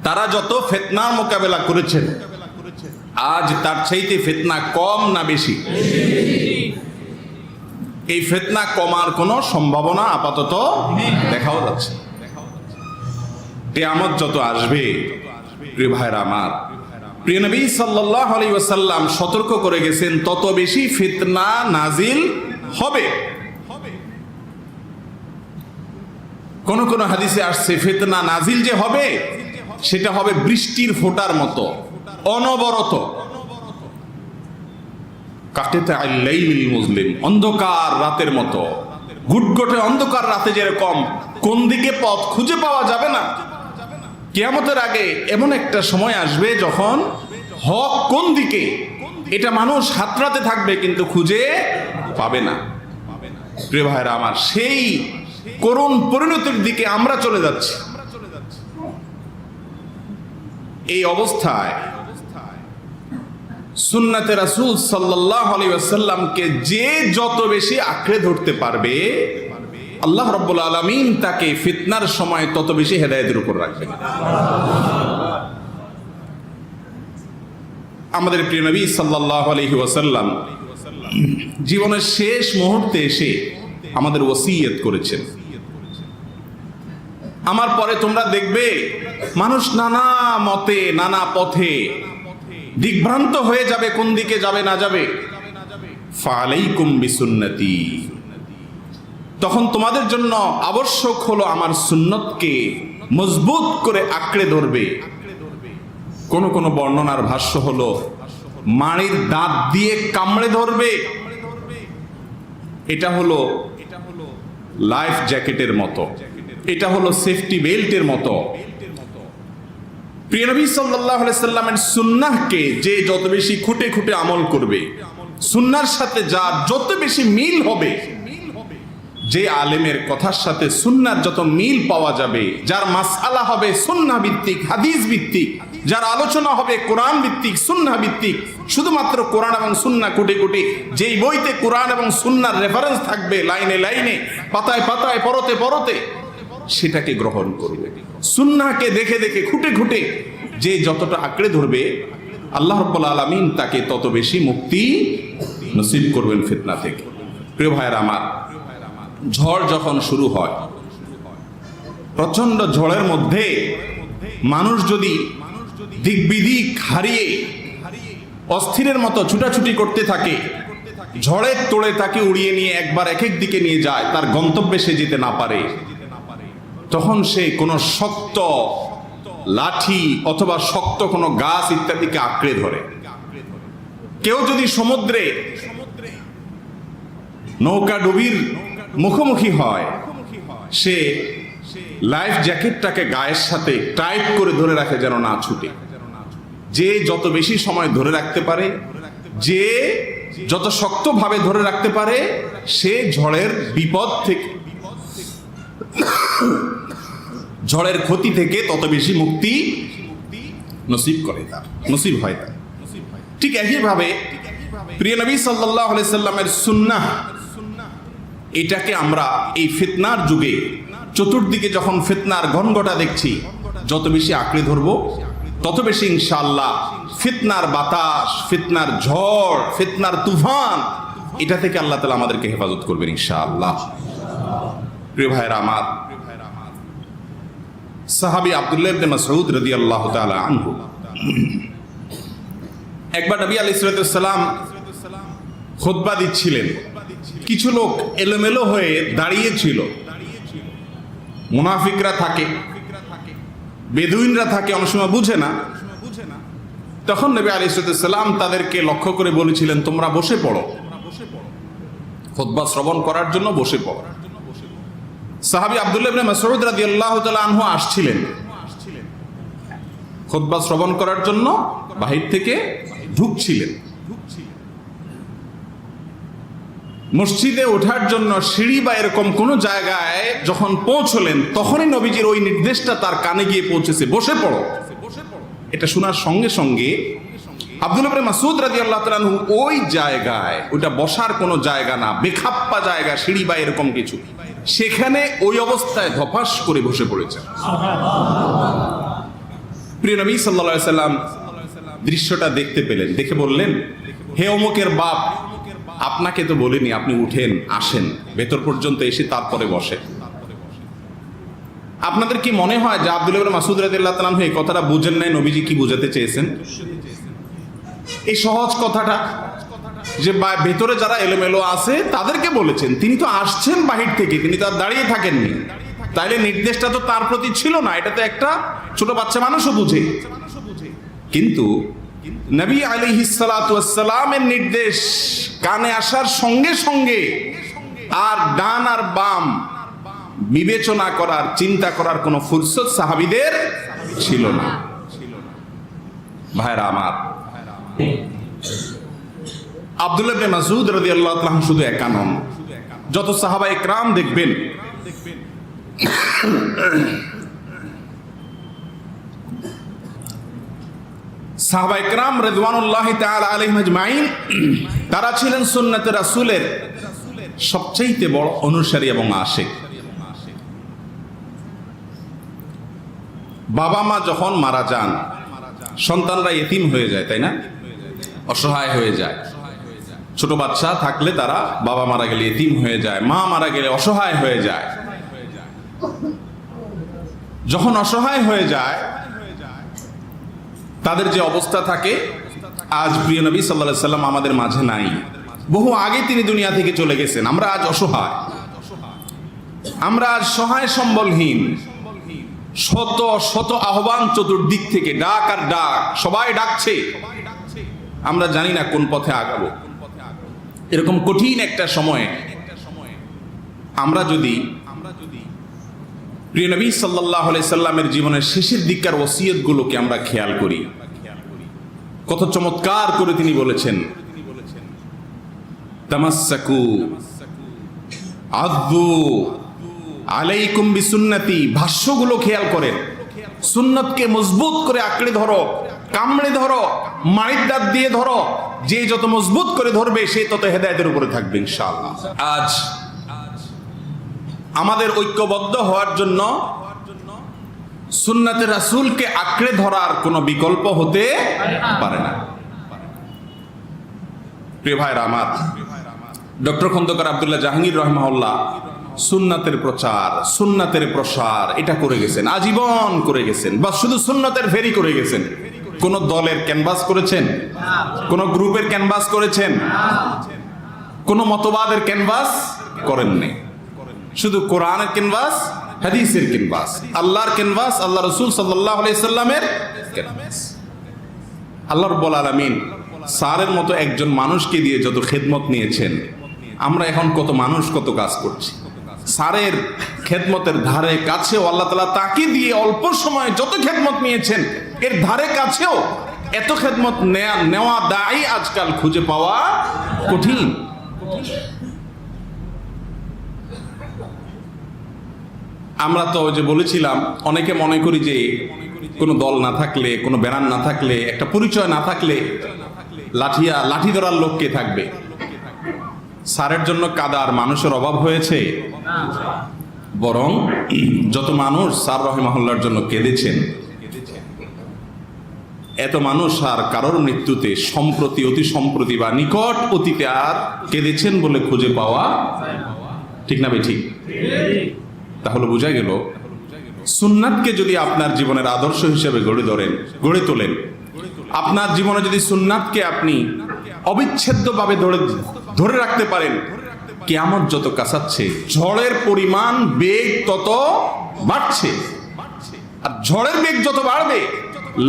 [SPEAKER 1] তারা যত ফিতনার মোকাবেলা করেছেন, আজ তার চাইতে ফিতনা কম না বেশি? এই ফিতনা কমার কোনো সম্ভাবনা আপাতত দেখাও যাচ্ছে। কিয়ামত যত আসবে, প্রিয় ভাইরা আমার, প্রিয় নবী সাল্লাল্লাহু আলাইহি ওয়াসাল্লাম সতর্ক করে গেছেন, তত বেশি ফিতনা নাজিল হবে। কোন কোন হাদিসে আসছে ফিতনা নাজিল যে হবে, সেটা হবে বৃষ্টির ফোঁটার মতো, অনবরত। কাকেতে আল-লাইলিল মুজলিম, অন্ধকার রাতের মতো, ঘুটঘুটে অন্ধকার রাতে যেরকম কোন দিকে পথ খুঁজে পাওয়া যাবে না, কিয়ামতের আগে এমন একটা সময় আসবে যখন হক কোন দিকে এটা মানুষ হাতড়াতে থাকবে কিন্তু খুঁজে পাবে না। প্রিয় ভাইরা আমার, সেই করুণ পরিণতির দিকে আমরা চলে যাচ্ছি। এই অবস্থায় সুন্নাতে রাসূল সাল্লাল্লাহু আলাইহি ওয়াসাল্লামকে যে যত বেশি আঁকড়ে ধরতে পারবে, আল্লাহ রাব্বুল আলামিন তাকে ফিতনার সময় তত বেশি হেদায়েতের উপর রাখবেন। আমাদের প্রিয় নবী সাল্লাল্লাহু আলাইহি ওয়াসাল্লাম জীবনের শেষ মুহূর্তে এসে আমাদের ওসিয়ত করেছেন, আমার পরে তোমরা দেখবে মানুষ নানা মতে নানা পথে দিগ্ভ্রান্ত হয়ে যাবে, কোন দিকে যাবে না যাবে। ফালাইকুম বিসুন্নতি, তখন তোমাদের জন্য আবশ্যক হলো আমার সুন্নতকে মজবুত করে আঁকড়ে ধরবে। কোন কোন বর্ণনার ভাষ্য হলো মাড়ির দাঁত দিয়ে কামড়ে ধরবে। এটা হলো লাইফ জ্যাকেটের মতো, এটা হলো সেফটি বেল্টের মতো। প্রিয় নবী সাল্লাল্লাহু আলাইহি সাল্লামের সুন্নাহকে যে যত বেশি খুঁটে খুঁটে আমল করবে, সুন্নাহর সাথে যার যত বেশি মিল হবে, যে আলেমের কথার সাথে সুন্নাহর যত মিল পাওয়া যাবে, যার মাসআলা হবে সুন্নাহ ভিত্তিক, হাদিস ভিত্তিক, যার আলোচনা হবে কোরআন ভিত্তিক, সুন্নাহ ভিত্তিক, শুধুমাত্র কোরআন এবং সুন্নাহ কুটে কুটে, যেই বইতে কোরআন এবং সুন্নাহর রেফারেন্স থাকবে লাইনে লাইনে, পাতায় পাতায়, পরতে পরতে, সেটাকে গ্রহণ করবে। সুন্নাহকে দেখে দেখে খুঁটে খুঁটে যে যতটা আঁকড়ে ধরবে, আল্লাহ রাব্বুল আলামিন তাকে তত বেশি মুক্তি নসিব করবেন ফিতনা থেকে। প্রিয় ভাইয়েরা আমার, ঝড় যখন শুরু হয়, প্রচন্ড ঝড়ের মধ্যে মানুষ যদি দিকবিদিক হারিয়ে অস্থিরের মতো ছুটাছুটি করতে থাকে, ঝড়ের তোড়ে তাকে উড়িয়ে নিয়ে একবার এক এক দিকে নিয়ে যায়, তার গন্তব্যে সে যেতে না পারে, তখন সে কোনো শক্ত লাঠি অথবা শক্ত কোনো গাছ ইত্যাদিকে আঁকড়ে ধরে। কেউ যদি সমুদ্রে নৌকা ডুবির মুখোমুখি হয়, সে লাইফ জ্যাকেটটাকে গায়ের সাথে টাইট করে ধরে রাখে যেন না ছুটে। যে যত বেশি সময় ধরে রাখতে পারে, যে যত শক্তভাবে ধরে রাখতে পারে, সে ঝড়ের বিপদ থেকে, ঝড়ের ক্ষতি থেকে তত বেশি মুক্তি নসিব করে, তার নসিব হয় তার। ঠিক একইভাবে প্রিয় নবী সাল্লাল্লাহু আলাইহি সাল্লামের সুন্নাহ, এটাকে আমরা এই ফিতনার যুগে চতুর্দিকে যখন ফিতনার ঘনঘটা দেখছি, যত বেশি আঁকড়ে ধরবো, তত বেশি ইনশাআল্লাহ ফিতনার বাতাস, ফিতনার ঝড়, ফিতনার তুফান, এটা থেকে আল্লাহ তাআলা আমাদেরকে হেফাজত করবেন ইনশাআল্লাহ। প্রিয় ভাইরা আমার, সাহাবী আব্দুল্লাহ ইবনে মাসউদ রাদিয়াল্লাহু তাআলা আনহু একবার নবী আলাইহিস সালাম খুতবা দিচ্ছিলেন, কিছু লোক এলোমেলো হয়ে দাঁড়িয়েছিল। মুনাফিকরা থাকে, বেদুইনরা থাকে, অনেক সময় বুঝে না। তখন নবী আলাইহিস সালাম তাদেরকে লক্ষ্য করে বলেছিলেন, তোমরা বসে পড়ো, খুতবা শ্রবণ করার জন্য বসে পড়ো। সাহাবী আব্দুল্লাহ ইবনে মাসউদ রাদিয়াল্লাহু তাআলা আনহু আসছিলেন খুতবা শ্রবণ করার জন্য, বাহির থেকে ঢুকছিলেন। মসজিদে ওঠার জন্য সিঁড়ি বা এরকম কোন জায়গায় যখন পৌঁছলেন, তখনই নবীজির ওই নির্দেশটা তার কানে গিয়ে পৌঁছেছে, বসে পড়ো। এটা শোনার সঙ্গে সঙ্গে আব্দুল্লাহ ইবনে মাসউদ রাদিয়াল্লাহু তাআলা আনহু ওই জায়গায়, ওইটা বসার কোনো জায়গা না, বেখাপ্পা জায়গা, সিঁড়ি বা এরকম কিছু, সেখানে ওই অবস্থায় ধপাস করে বসে পড়েছেন। প্রিয় নবী সাল্লাল্লাহু আলাইহি সাল্লাম দৃশ্যটা দেখতে পেলেন, দেখে বললেন, হে অমুকের বাপ, আপনাকে তো বলিনি, আপনি উঠেন, আসেন, ভেতর পর্যন্ত এসে তারপরে বসেন। আপনাদের কি মনে হয় যে আব্দুল্লাহ ইবনে মাসউদ রাদিয়াল্লাহু তাআলা আনহু এই কথাটা বুঝেন নাই নবীজি কি বোঝাতে চেয়েছেন? এই সহজ কথাটা যে ভেতরে যারা এলোমেলো আছে তাদেরকে বলেছেন, তিনি তো আসছেন বাহির থেকে, তিনি তো আর দাঁড়িয়ে থাকেননি, তাইলে নির্দেশটা তো তার প্রতি ছিল না, এটা তো একটা ছোট বাচ্চা মানুষও বুঝে। কিন্তু নবী আলাইহিস সালাতু ওয়াস সালামের নির্দেশ কানে আসার সঙ্গে সঙ্গে আর ডান আর বাম বিবেচনা করার, চিন্তা করার কোনো ফুরসত সাহাবীদের ছিল না। ভাইরা আমার, আব্দুল্লাহ ইবনে মাসউদ রাদিয়াল্লাহু তাআলা আনহু শুধু একা নন, যত সাহাবা ইকরাম দেখবেন সাহাবা ইকরাম রিদওয়ানুল্লাহি তাআলা আলাইহিম আজমাইন, তারা ছিলেন সুন্নাতে রাসূলের সবচেয়ে বড় অনুসারী এবং আশিক। বাবা মা যখন মারা যান সন্তানরা এতিম হয়ে যায়, তাই না? অসহায় হয়ে যায়। ছোট বাচ্চা থাকলে তারা বাবা মারা গেলে এতিম হয়ে যায়, মা মারা গেলে অসহায় হয়ে যায়। যখন অসহায় হয়ে যায় তাদের যে অবস্থা থাকে, আজ প্রিয় নবী সাল্লাল্লাহু আলাইহি সাল্লাম আমাদের মাঝে নাই, বহু আগে তিনি দুনিয়া থেকে চলে গেছেন। আমরা আজ অসহায়, আমরা আজ সহায় সম্বলহীন। শত শত আহ্বান চতুর্দিক থেকে, ডাক আর ডাক, সবাই ডাকছে, আমরা জানি না কোন পথে আগাবো। এরকম কঠিন একটা সময়ে আমরা যদি প্রিয় নবী সাল্লাল্লাহু আলাইহি সাল্লামের জীবনের শেষের দিককার ওসিয়তগুলোকে আমরা খেয়াল করি, কত চমৎকার করে তিনি বলেছেন, তামাসসাকু আযু আলাইকুম বিসুন্নতি। ভাষ্যগুলো খেয়াল করেন, সুন্নতকে মজবুত করে আঁকড়ে ধরো, কামড়ে ধরো, মাড়ির দাঁত দিয়ে ধরো। যে যত মজবুত করে ধরবে সে তত হেদায়েতের উপরে থাকবে ইনশাআল্লাহ। আজ আমাদের ঐক্যবদ্ধ হওয়ার জন্য সুন্নাতে রাসূলকে আঁকড়ে ধরার কোনো বিকল্প হতে পারে না। প্রিয় ভাইরা আমার, ডক্টর খন্দকার আব্দুল্লাহ জাহাঙ্গীর রাহিমাহুল্লাহ সুন্নাতের প্রচার, সুন্নাতের প্রসার এটা করে গেছেন, আজীবন করে গেছেন। বা শুধু সুন্নাতের ফেরি করে গেছেন। কোন দলের ক্যানভাস করেছেন? কোন গ্রুপের ক্যানভাস করেছেন? কোন মতবাদের ক্যানভাস করেননি। শুধু কোরআনের ক্যানভাস, হাদিসের ক্যানভাস, আল্লাহর ক্যানভাস, আল্লাহ রাসূল সাল্লাল্লাহু আলাইহি সাল্লামের ক্যানভাস। আল্লাহ রাব্বুল আলামিন স্যারের মতো একজন মানুষকে দিয়ে যত খেদমত নিয়েছেন, আমরা এখন কত মানুষ কত কাজ করছি। স্যারের খেদমতের ধারে কাছেও আল্লাহ তাআলা তাকে দিয়ে অল্প সময়ে যত খেদমত নিয়েছেন, এর ধারে কাছেও এত খেদমত নেওয়া দায়ী আজকাল খুঁজে পাওয়া কঠিন। আমরা তো যে বলেছিলাম, অনেকে মনে করি যে কোনো দল না থাকলে, কোনো ব্যানার না থাকলে, একটা পরিচয় না থাকলে লাঠি ধরার লোক কে থাকবে? স্যারের জন্য কাদার মানুষের অভাব হয়েছে, বরং যত মানুষ স্যার রাহিমাহুল্লাহর জন্য কেঁদেছেন, এত মানুষ আর কারোর মৃত্যুতে সম্প্রতি, অতি সম্প্রতি বা নিকট অতীতে আর কেঁদেছেন বলে খুঁজে পাওয়া ঠিক না ভাই? ঠিক। তাহলে বোঝা গেল, সুন্নাতকে যদি আপনার জীবনের আদর্শ হিসেবে গড়ে তোলেন, আপনার জীবনে যদি সুন্নাতকে আপনি অবিচ্ছেদ্যভাবে ধরে রাখতে পারেন, কিয়ামত যত কাছাচ্ছে ঝড়ের পরিমাণ, বেগ তত বাড়ছে। আর ঝড়ের বেগ যত বাড়বে,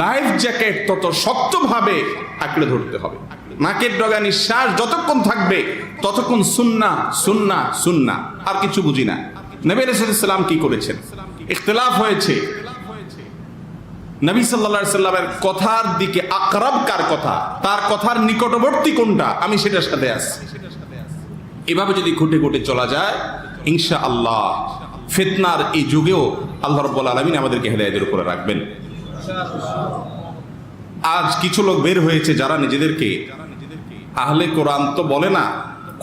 [SPEAKER 1] লাইফ জ্যাকেট তত শক্তভাবে আঁকড়ে ধরতে হবে। নাকের ডগা নিঃশ্বাস যতক্ষণ থাকবে ততক্ষণ সুন্নাহ সুন্নাহ সুন্নাহ, আর কিছু বুঝি না। নবী রাসূলুল্লাহ সাল্লাল্লাহু আলাইহি ওয়াসাল্লাম কি করেছেন? ইখতিলাফ হয়েছে, নবী সাল্লাল্লাহু আলাইহি সাল্লামের কথার দিকে আকরাব কার কথা, তার কথার নিকটবর্তী কোনটা, আমি সেটার সাথে আছি। এভাবে যদি খুঁটে খুঁটে চলা যায়, ইনশাআল্লাহ ফিতনার এই যুগেও আল্লাহ রাব্বুল আলামিন আমাদেরকে হেদায়েতের উপরে রাখবেন। আজ কিছু লোক বের হয়েছে যারা নিজেদেরকে আহলে কোরআন তো বলে না,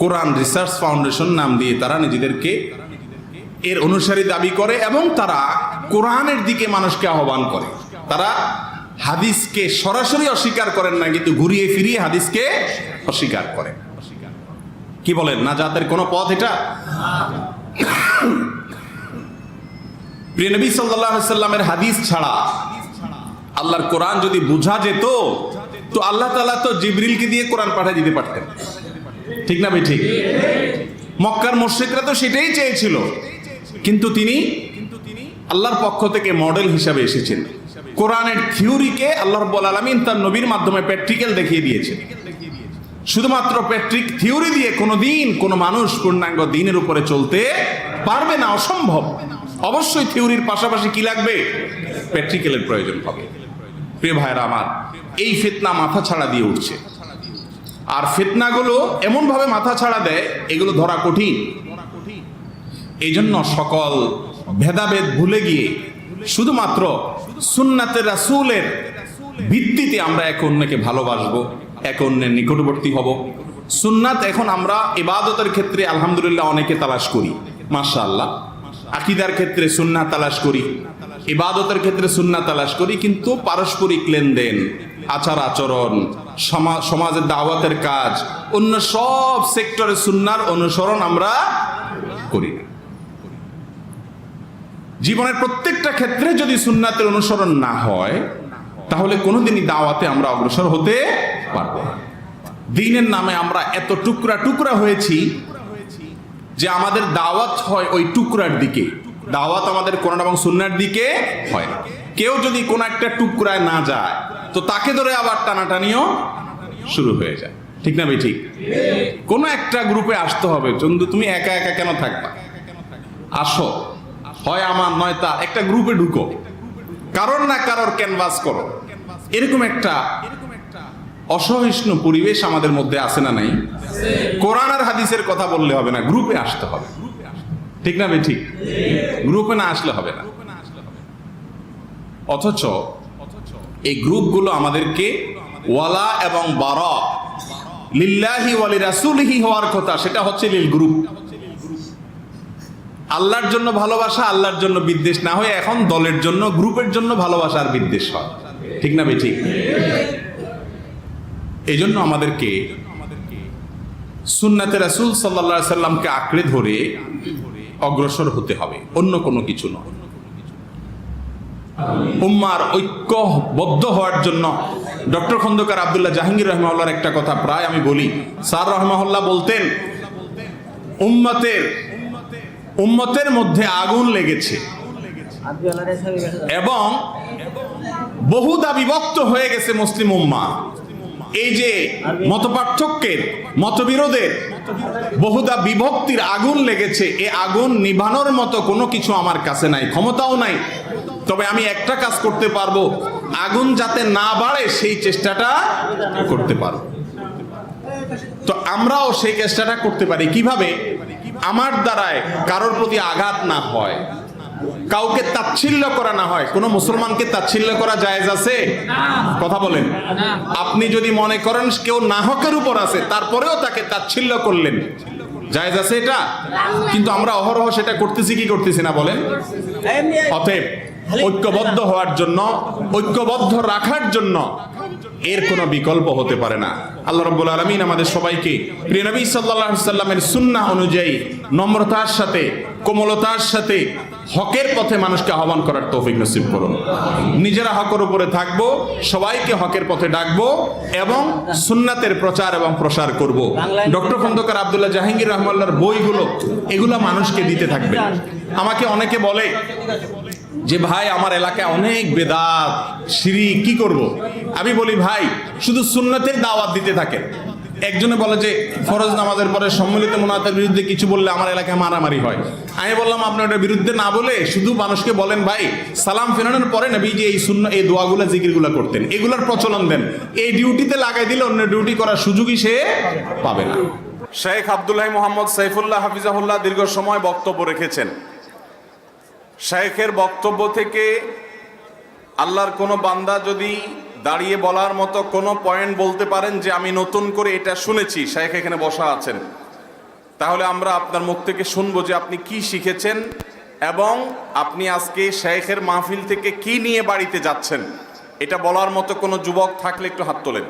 [SPEAKER 1] কোরআন রিসার্চ ফাউন্ডেশন নাম দিয়ে তারা নিজেদেরকে এর অনুসারী দাবি করে, এবং তারা কোরআনের দিকে মানুষকে আহ্বান করে। তারা হাদিসকে সরাসরি অস্বীকার করেন না, কিন্তু ঘুরিয়ে ফিরিয়ে হাদিসকে অস্বীকার করে। কি বলেন, নাজাতের কোন পথ এটা? প্রিয় নবী সাল্লাল্লাহু আলাইহি সাল্লামের হাদিস ছাড়া আল্লাহর কোরআন যদি বুঝা যেত, তো আল্লাহ তাআলা তো জিবরিলকে দিয়ে কোরআন পাঠিয়ে দিতে পারতেন। ঠিক না ভাই? ঠিক। মক্কার মুশরিকরা তো সেটাই চেয়েছিল, কিন্তু তিনি আল্লাহর পক্ষ থেকে মডেল হিসাবে এসেছেন। কোরআনের থিওরিকে আল্লাহ রাব্বুল আলামিন তার নবীর মাধ্যমে প্র্যাকটিক্যাল দেখিয়ে দিয়েছেন। শুধুমাত্র থিওরি দিয়ে কোনোদিন কোনো মানুষ পূর্ণাঙ্গ দ্বীনের উপরে চলতে পারবে না, অসম্ভব। অবশ্যই থিওরির পাশাপাশি কি লাগবে? প্র্যাকটিক্যালের প্রয়োজন হবে। প্রিয় ভাইরা আমার, এই ফিতনা মাথা ছাড়া দিয়ে উঠছে, আর ফিতনাগুলো এমন ভাবে মাথা ছাড়া দেয়, এগুলো ধরা কঠিন। এই জন্য সকল ভেদাভেদ ভুলে গিয়ে শুধুমাত্র সুন্নাতে রাসূলের ভিত্তিতে আমরা একে অন্যকে ভালোবাসবো, একে অন্যের নিকটবর্তী হব। সুন্নাত এখন আমরা ইবাদতের ক্ষেত্রে আলহামদুলিল্লাহ অনেকে তালাশ করি, মাশাআল্লাহ। আকীদার ক্ষেত্রে সুন্নাত তালাশ করি, ইবাদতের ক্ষেত্রে সুন্নাহ তালাশ করি, কিন্তু পারস্পরিক লেনদেন, আচার আচরণ, সমাজের দাওয়াতের কাজ, অন্য সব সেক্টরে সুন্নাহর অনুসরণ আমরা করি না। জীবনের প্রত্যেকটা ক্ষেত্রে যদি সুন্নাতের অনুসরণ না হয়, তাহলে কোনোদিনই দাওয়াতে আমরা অগ্রসর হতে পারবো না। দ্বীনের নামে আমরা এত টুকরা টুকরা হয়েছি যে আমাদের দাওয়াত হয় ওই টুকরার দিকে, দাওয়াত আমাদের কোরআন এবং সুন্নাহর দিকে হয় না। কেউ যদি কোনো একটা টুকরায় না যায়, তো তাকে ধরে আবার টানাটানিও শুরু হয়ে যায়, ঠিক না ভাই? ঠিক। কোনো একটা গ্রুপে আসতে হবে। চন্দু, তুমি একা একা কেন থাকবা? আসো, হয় আমার নয় তার, একটা গ্রুপে ঢুকো, কারোর না কারোর ক্যানভাস করো। এরকম একটা অসহিষ্ণু পরিবেশ আমাদের মধ্যে আছে না নাই? কোরআন আর হাদিসের কথা বললে হবে না, গ্রুপে আসতে হবে, ঠিক না ভাই? ঠিক। গ্রুপে না আসলে হবে না। অথচ এই গ্রুপগুলো আমাদেরকে ওয়ালা এবং বারা লিল্লাহি ওয়া লিরাসূলিহি হওয়ার কথা, সেটা হচ্ছে লিল গ্রুপ। আল্লাহর জন্য ভালোবাসা, আল্লাহর জন্য বিদ্বেষ না হয়ে এখন দলের জন্য, গ্রুপের জন্য ভালোবাসা আর বিদ্বেষ হয়, ঠিক না ভাই? ঠিক। এই জন্য আমাদেরকে সুন্নাতে রাসূল সাল্লাল্লাহু আলাইহি সাল্লামকে আঁকড়ে ধরে অগ্রসর হতে হবে, অন্য কোনো কিছু নয়। উম্মার ঐক্যবদ্ধ হওয়ার জন্য ডক্টর খন্দকার আব্দুল্লাহ জাহাঙ্গীর রহমাহুল্লাহর একটা কথা প্রায় আমি বলি। স্যার রহমাহুল্লাহ বলতেন, উম্মতের মধ্যে আগুন লেগেছে এবং বহুদা বিভক্ত হয়ে গেছে মুসলিম উম্মাহ। এই যে মতপার্থক্যের, মতবিরোধের, বহুদা বিভক্তির আগুন লেগেছে, এ আগুন নিভানোর মতো কোনো কিছু আমার কাছে নাই, ক্ষমতাও নাই। তবে আমি একটা কাজ করতে পারবো, আগুন যাতে না বাড়ে সেই চেষ্টাটা করতে পারবো। তো আমরাও সেই চেষ্টাটা করতে পারি। কিভাবে? আমার দ্বারায় কারোর প্রতি আঘাত না হয়, কাউকে তাচ্ছিল্য করা না হয়। কোন মুসলমানকে তাচ্ছিল্য করা জায়েজ আছে? কথা বলেন। আপনি যদি মনে করেন কেউ নাহকের উপর আছে, তারপরেও তাকে তাচ্ছিল্য করলেন, জায়েজ আছে এটা? কিন্তু আমরা অহরহ সেটা করতেছি কি করতেছি না বলেন? অতএব ঐক্যবদ্ধ হওয়ার জন্য, ঐক্যবদ্ধ রাখার জন্য এর কোনো বিকল্প হতে পারে না। আল্লাহ রাব্বুল আলামিন আমাদের সবাইকে প্রিয় নবী সাল্লাল্লাহু আলাইহি সাল্লামের সুন্নাহ অনুযায়ী নম্রতার সাথে, কোমলতার সাথে হকের পথে মানুষকে আহ্বান করার তৌফিক নসিব করুন। নিজেরা হকের উপরে থাকবো, সবাইকে হকের পথে ডাকবো এবং সুন্নাতের প্রচার এবং প্রসার করব। ডক্টর খন্দকার আব্দুল্লাহ জাহাঙ্গীর রহমাল্লাহর বইগুলো, এগুলো মানুষকে দিতে থাকবে। আমাকে অনেকে বলে যে ভাই আমার এলাকায় অনেক বেদাত, শিরক, কি করব? আমি বলি ভাই শুধু সুন্নাতের দাওয়াত দিতে থাকেন। একজনে বলে যে ফরজ নামাজের পরে সম্মিলিত মুনাজাতের বিরুদ্ধে কিছু বললে আমার এলাকায় মারামারি হয়। আমি বললাম আপনি ওটার বিরুদ্ধে না বলে শুধু মানুষকে বলেন ভাই সালাম ফেরানোর পরে নবীজি এই সুন্নাহ, এই দোয়াগুলো, জিকিরগুলো করতেন, এগুলোর প্রচলন দেন। এই ডিউটিতে লাগাই দিলে অন্য ডিউটি করার সুযোগই সে পাবে না। শেখ আব্দুল্লাহ মোহাম্মদ সাইফুল্লাহ হাফিজাহুল্লাহ দীর্ঘ সময় বক্তব্য রেখেছেন। শেখের বক্তব্য থেকে আল্লাহর কোনো বান্দা যদি দাঁড়িয়ে বলার মতো কোনো পয়েন্ট বলতে পারেন যে আমি নতুন করে এটা শুনেছি, শেখ এখানে বসা আছেন, তাহলে আমরা আপনার মুখ থেকে শুনবো যে আপনি কি শিখেছেন এবং আপনি আজকে শেখের মাহফিল থেকে কি নিয়ে বাড়িতে যাচ্ছেন। এটা বলার মতো কোনো যুবক থাকলে একটু হাত তোলেন।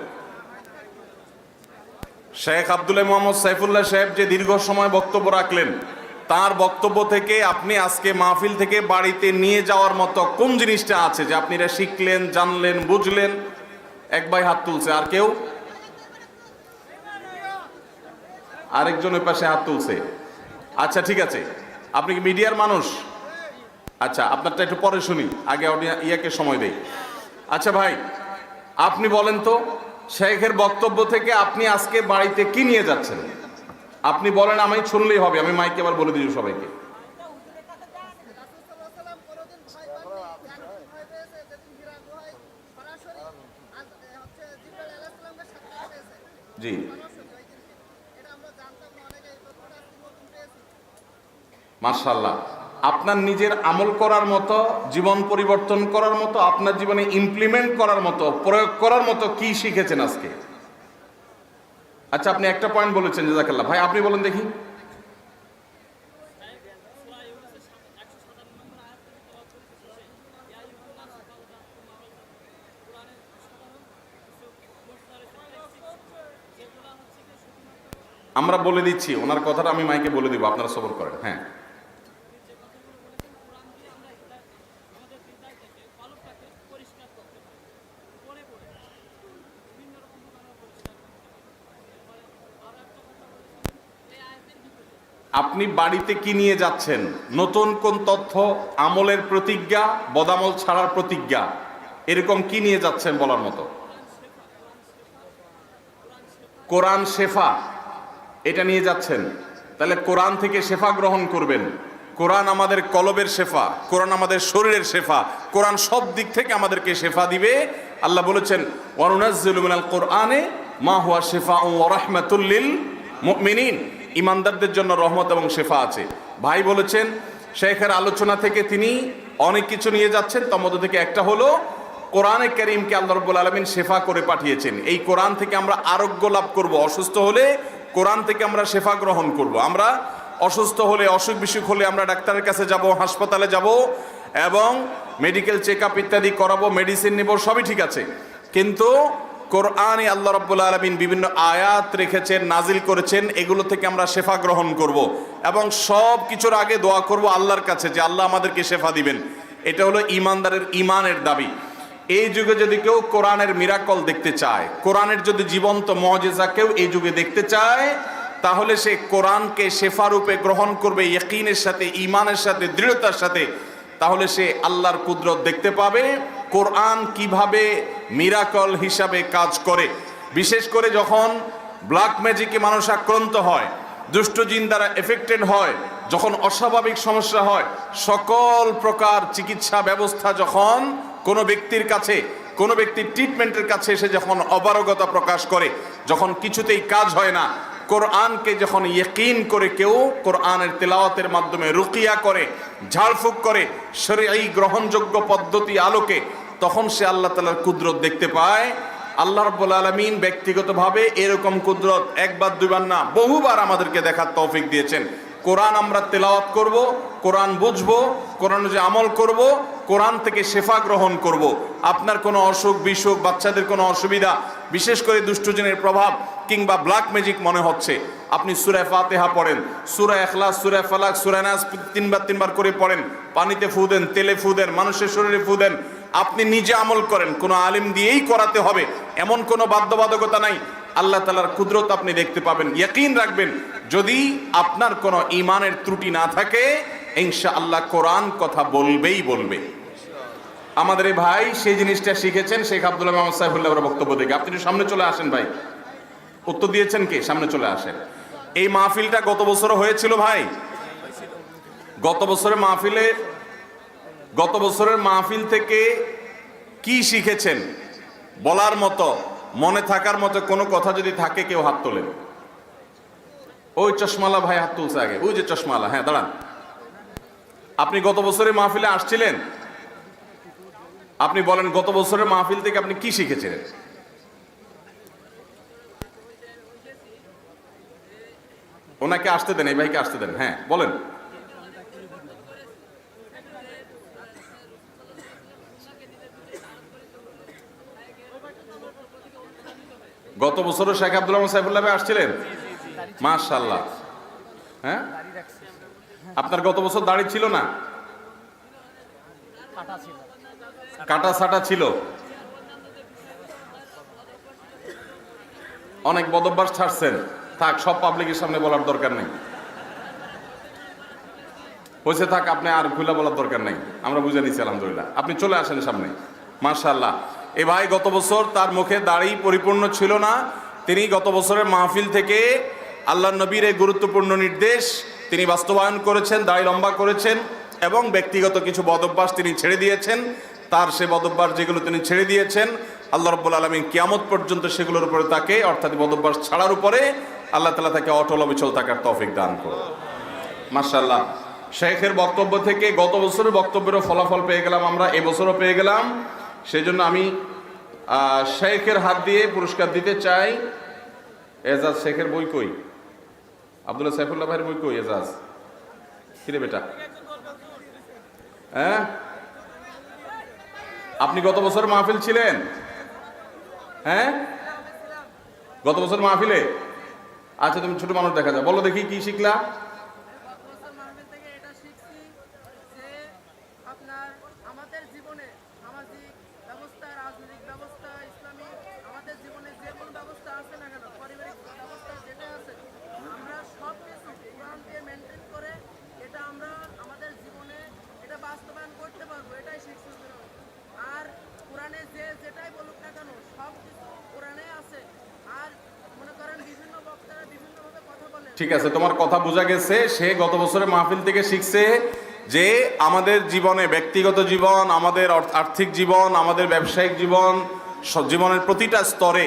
[SPEAKER 1] শেখ আব্দুল্লাহ মোহাম্মদ সাইফুল্লাহ সাহেব যে দীর্ঘ সময় বক্তব্য রাখলেন, তার বক্তব্য থেকে আপনি আজকে মাহফিল থেকে বাড়িতে নিয়ে যাওয়ার মতো কোন জিনিসটা আছে যে আপনি এটা শিখলেন, জানলেন, বুঝলেন? এক ভাই হাত তুলছে। আর কেউ? আরেকজন ওই পাশে হাত তুলছে। আচ্ছা ঠিক আছে, আপনি কি মিডিয়ার মানুষ? আচ্ছা, আপনারটা একটু পরে শুনি, আগে ইয়াকে সময় দেই। আচ্ছা ভাই, আপনি বলেন তো শেখের বক্তব্য থেকে আপনি আজকে বাড়িতে কি নিয়ে যাচ্ছেন? আপনি বলেন, আমি শুনলেই হবে, আমি মাইকে আবার বলে দিই সবাইকে। জি মাশাআল্লাহ, আপনার নিজের আমল করার মতো, জীবন পরিবর্তন করার মতো, আপনার জীবনে ইমপ্লিমেন্ট করার মতো, প্রয়োগ করার মতো কি শিখেছেন আজকে? আচ্ছা, আপনি একটা পয়েন্ট বলেছেন, জাযাকাল্লাহ। ভাই আপনি বলেন দেখি। আমরা বলে দিচ্ছি, ওনার কথাটা আমি মাইকে বলে দিব, আপনারা সবর করেন। হ্যাঁ, আপনি বাড়িতে কি নিয়ে যাচ্ছেন? নতুন কোন তথ্য, আমলের প্রতিজ্ঞা, বদামল ছাড়ার প্রতিজ্ঞা, এরকম কি নিয়ে যাচ্ছেন বলার মতো? কোরআন শেফা, এটা নিয়ে যাচ্ছেন। তাহলে কোরআন থেকে শেফা গ্রহণ করবেন। কোরআন আমাদের কলবের শেফা, কোরআন আমাদের শরীরের শেফা, কোরআন সব দিক থেকে আমাদেরকে শেফা দিবে। আল্লাহ বলেছেন ওয়ানুনাজ্জিলু মিনাল কোরআনে মা হুয়া শিফাউন ওয়া রাহমাতুল লিল মুমিনিন, ইমানদারদের জন্য রহমত এবং শেফা আছে। ভাই বলেছেন শেখের আলোচনা থেকে তিনি অনেক কিছু নিয়ে যাচ্ছেন, তার মধ্যে থেকে একটা হলো কোরআনে কারীমকে আল্লাহ রাব্বুল আলামিন শেফা করে পাঠিয়েছেন। এই কোরআন থেকে আমরা আরোগ্য লাভ করব। অসুস্থ হলে কোরআন থেকে আমরা শেফা গ্রহণ করব। আমরা অসুস্থ হলে, অসুখ বিসুখ হলে আমরা ডাক্তারের কাছে যাব, হাসপাতালে যাব এবং মেডিকেল চেক আপ ইত্যাদি করাবো, মেডিসিন নেব, সবই ঠিক আছে। কিন্তু কোরআনে আল্লাহ রাব্বুল আলামিন বিভিন্ন আয়াত রেখেছেন, নাজিল করেছেন, এগুলো থেকে আমরা শেফা গ্রহণ করব এবং সব কিছুর আগে দোয়া করব আল্লাহর কাছে যে আল্লাহ আমাদেরকে শেফা দিবেন। এটা হলো ইমানদারের ইমানের দাবি। এই যুগে যদি কেউ কোরআনের মিরাকল দেখতে চায়, কোরআনের যদি জীবন্ত মুজিজা কেউ এই যুগে দেখতে চায়, তাহলে সে কোরআনকে শেফা রূপে গ্রহণ করবে ইয়াকিনের সাথে, ইমানের সাথে, দৃঢ়তার সাথে। তাহলে সে আল্লাহর কুদরত দেখতে পাবে, কোরআন কিভাবে মিরাকল হিসাবে কাজ করে। বিশেষ করে যখন ব্ল্যাক ম্যাজিকে মানুষ আক্রান্ত হয়, দুষ্ট জিন দ্বারা এফেক্টেড হয়, যখন অস্বাভাবিক সমস্যা হয়, সকল প্রকার চিকিৎসা ব্যবস্থা যখন কোনো ব্যক্তির কাছে, কোনো ব্যক্তির ট্রিটমেন্টের কাছে এসে যখন অপারগতা প্রকাশ করে, যখন কিছুতেই কাজ হয় না, কোরআনকে যখন ইয়াকিন করে কেউ কোরআনের তেলাওয়াতের মাধ্যমে রুকিয়া করে, ঝাড়ফুঁক করে শরীয়ী গ্রহণযোগ্য পদ্ধতি আলোকে, তখন সে আল্লাহ তাআলার কুদরত দেখতে পায়। আল্লাহ রাব্বুল আলামিন ব্যক্তিগতভাবে এরকম কুদরত একবার দুইবার না, বহুবার আমাদেরকে দেখার তৌফিক দিয়েছেন। কোরআন আমরা তেলাওয়াত করব, কোরআন বুঝবো, কোরআন যে আমল করব, কোরআন থেকে শেফা গ্রহণ করব। আপনার কোনো অসুখ বিসুখ, বাচ্চাদের কোনো অসুবিধা, বিশেষ করে দুষ্টজিনের প্রভাব কিংবা ব্ল্যাক ম্যাজিক মনে হচ্ছে, আপনি সূরা ফাতিহা পড়েন, সূরা ইখলাস, সূরা ফালাক, সূরা নাস তিনবার করে পড়েন, পানিতে ফু দেন, তেলে ফু দেন, মানুষের শরীরে ফু দেন, আপনি নিজে আমল করেন, কোনো আলিম দিয়েই করাতে হবে এমন কোনো বাধ্যবাধকতা নাই। আল্লাহ তাআলার কুদরত আপনি দেখতে পাবেন। ইয়াকিন রাখবেন, যদি আপনার কোনো ঈমানের ত্রুটি না থাকে, ইনশাআল্লাহ কোরআন কথা বলবেই বলবে। আমাদের এই ভাই সেই জিনিসটা শিখেছেন শেখ আব্দুল্লাহ মোহাম্মদ সাইফুল্লাহ বক্তব্য থেকে। আপনি একটু সামনে চলে আসেন ভাই। উত্তর দিয়েছেন কে? সামনে চলে আসেন। এই মাহফিলটা গত বছর হয়েছিল ভাই। গত বছরের মাহফিল থেকে কি শিখেছেন বলার মতো, মনে থাকার মতো কোনো কথা যদি থাকে কেউ হাত তোলেন। ওই চশমালা ভাই হাত তুলছে আগে, ওই যে চশমালা, হ্যাঁ দাঁড়ান। আপনি গত বছরের মাহফিলে আসছিলেন, আপনি বলেন গত বছরের মাহফিল থেকে আপনি কি শিখেছিলেন? ওনাকে আসতে দেন, এই ভাইকে আসতে দেন। হ্যাঁ বলেন। গত বছরও শেখ আব্দুল্লাহ সাইফুল্লাহ ভাই আসছিলেন, মাশাআল্লাহ। হ্যাঁ, আপনার গত বছর দাড়ি ছিল না, কাটা ছাটা ছিল, অনেক বদভ্যাস ছাড়ছেন। থাক, সব পাবলিকের সামনে বলার দরকার নেই, হয়েছে থাক, আপনি আর খুলে বলার দরকার নেই, আমরা বুঝে নিচ্ছি আলহামদুলিল্লাহ। আপনি চলে আসেন সামনে, মাশাআল্লাহ। এ ভাই গত বছর তার মুখে দাড়ি পরিপূর্ণ ছিল না, তিনি গত বছরের মাহফিল থেকে আল্লাহ নবীর এই গুরুত্বপূর্ণ নির্দেশ তিনি বাস্তবায়ন করেছেন, দাড়ি লম্বা করেছেন এবং ব্যক্তিগত কিছু বদভ্যাস তিনি ছেড়ে দিয়েছেন। তার সে বদভ্যাস যেগুলো তিনি ছেড়ে দিয়েছেন, আল্লাহ রাব্বুল আলামিন কিয়ামত পর্যন্ত সেগুলোর উপরে তাকে, অর্থাৎ বদভ্যাস ছাড়ার উপরে আল্লাহ তাআলা তাকে অটল অবিচল থাকার তৌফিক দান করুন। মাশাআল্লাহ। শেখের বক্তব্য থেকে গত বছরের বক্তব্যেরও ফলাফল পেয়ে গেলাম আমরা, এবছরও পেয়ে গেলাম। সেই জন্য আমি শেখের হাত দিয়ে পুরস্কার দিতে চাই। এজাজ শেখের বই কই? আব্দুল্লাহ সাইফুল্লাহ ভাইয়ের বই কই? এজাজ কিরে বেটা, হ্যাঁ আপনি গত বছর মাহফিল ছিলেন? হ্যাঁ গত বছর মাহফিলে আচ্ছা, তুমি ছোট মানুষ দেখা যায়, বলো দেখি কি শিখলা?
[SPEAKER 3] বছর মাহফিল থেকে এটা শিখছি যে আপনার আমাদের জীবনে সামাজিক ব্যবস্থা, রাজনৈতিক ব্যবস্থা, ইসলামিক আমাদের জীবনে যে কোনো ব্যবস্থা আছে না কেন, পারিবারিক ব্যবস্থা যেটা আছে, আমরা সব কিছু কোরআন দিয়ে মেনটেন করে এটা আমরা আমাদের জীবনে এটা বাস্তবায়ন করতে পারবো, এটাই শিখছি। আর কোরআনে যে যেটাই বলুক না কেন সব কিছু কোরআনে আছে। আর মনে করেন বিভিন্ন বক্তারা বিভিন্নভাবে কথা বলে।
[SPEAKER 1] ঠিক আছে, তোমার কথা বোঝা গেছে। সে গত বছরের মাহফিল থেকে শিখছে যে আমাদের জীবনে, ব্যক্তিগত জীবন, আমাদের আর্থিক জীবন, আমাদের ব্যবসায়িক জীবন, জীবনের প্রতিটা স্তরে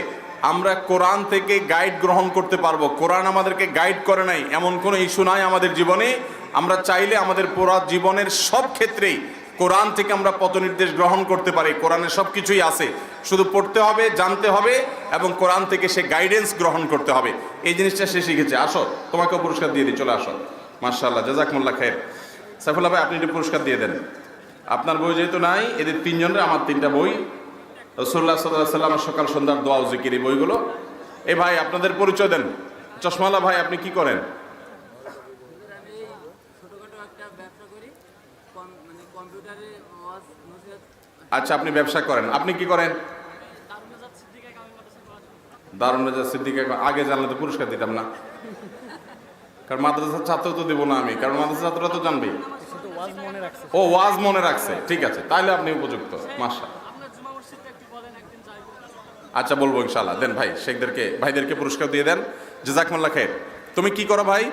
[SPEAKER 1] আমরা কোরআন থেকে গাইড গ্রহণ করতে পারবো। কোরআন আমাদেরকে গাইড করে নাই এমন কোনো ইস্যু নাই আমাদের জীবনে। আমরা চাইলে আমাদের পুরো জীবনের সব ক্ষেত্রেই কোরআন থেকে আমরা পথনির্দেশ গ্রহণ করতে পারি। কোরআনে সব কিছুই আছে, শুধু পড়তে হবে, জানতে হবে এবং কোরআন থেকে সে গাইডেন্স গ্রহণ করতে হবে। এই জিনিসটা সে শিখেছে। আসো, তোমাকেও পুরস্কার দিয়ে দিই, চলে আসো। মাশাআল্লাহ, জাযাকুমুল্লাহ খাইর। সাইফুল্লাহ ভাই, আপনি একটু পুরস্কার দিয়ে দেন। আপনার বই যেহেতু নাই, এদের তিনজনের আমার তিনটা বই, রাসূলুল্লাহ সাল্লাল্লাহু আলাইহি ওয়াসাল্লামের সকাল সন্ধ্যার দোয়া ও জিকির, এই বইগুলো। এ ভাই, আপনাদের পরিচয় দেন। চশমালা ভাই, আপনি কি করেন?
[SPEAKER 4] আমি ছোটখাটো একটা ব্যবসা করি, মানে কম্পিউটারে ওয়াজ নসিহত।
[SPEAKER 1] আচ্ছা, আপনি ব্যবসা করেন। আপনি কি করেন? দারুন রাজা সিদ্দিক। আগে জানলে তো পুরস্কার দিতাম না, কারণ মাদ্রাসার ছাত্র তো দেবো না আমি, কারণ মাদ্রাসার ছাত্ররা তো জানবেই। ও, ওয়াজ মনে রাখছে, ঠিক আছে, তাহলে আপনি উপযুক্ত। মাশাআল্লাহ। আচ্ছা, বলবো ইনশাআল্লাহ। দেন ভাই, শেখদেরকে, ভাইদেরকে পুরস্কার দিয়ে দেন। জাযাকুমুল্লাহ খাইর। তুমি কি করো ভাই?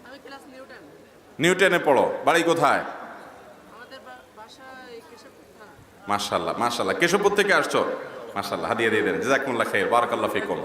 [SPEAKER 3] আমি ক্লাস নিউটন।
[SPEAKER 1] নিউটনে পড়ো। বাড়ি কোথায়?
[SPEAKER 3] আমাদের বাসা এই কেশবপুর থানা।
[SPEAKER 1] মাশাআল্লাহ, মাশাআল্লাহ। কেশবপুর থেকে আসছো? মাশাআল্লাহ, হাদিয়া দিয়ে দেন। জাযাকুমুল্লাহ খাইর, বারাকাল্লাহু ফিকুম।